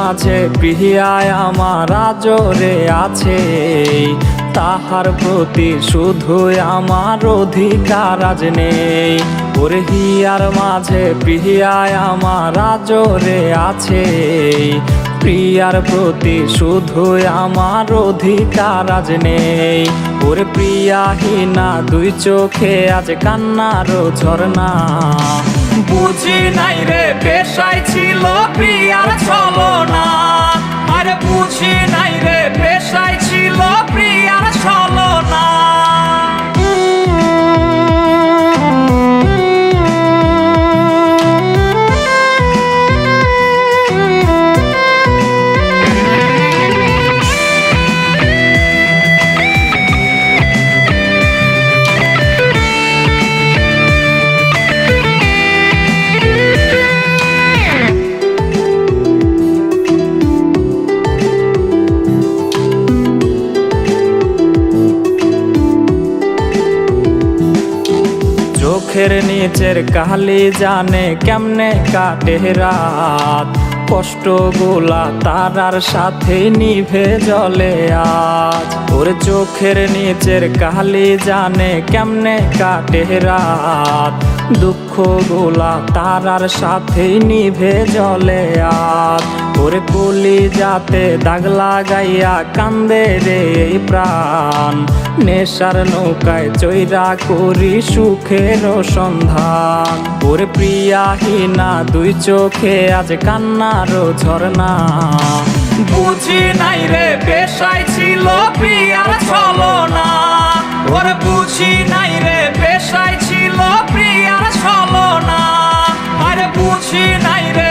মাঝে প্রিয়ায় আমার আজরে আছে, তাহার প্রতি শুধুই আমার অধিকার আজ নেই। ওরে হিয়ার মাঝে প্রিয়ায় আমার আজরে আছে, প্রিয়ার প্রতি শুধুই আমার অধিকার আজ নেই। ওরে প্রিয়াহীনা দুই চোখে আজ কান্নার ঝরনা, বুঝি নাই রে পেশায় ছিল প্রিয়ার ছলনা। আরে বুঝি নাই রে পেশায় ছিল প্রিয়ার ছলনা। চোখের নিচের কালি জানে কেমনে কাটে রাত, কষ্টগুলা তারার সাথে নিভে জ্বলে আজ। ওর চোখের নিচের কালি জানে কেমনে কাটে রাত, দুঃখগুলা তারার সাথে নিভে জ্বলে আজ। ওরে কলি যাতে দাগ লাগাইয়া কান্দে রে এই প্রাণ, নেশার নৌকায় চৈরা করি সুখের সন্ধান। ওরে প্রিয়াহীনা দুই চোখে আজ কান্নার ঝরনা, বুঝি নাই রে পেশায় ছিল প্রিয়ার ছলনা। ওরে বুঝি নাই রে পেশায় ছিল প্রিয়ার ছলনা। আরে বুঝি নাই রে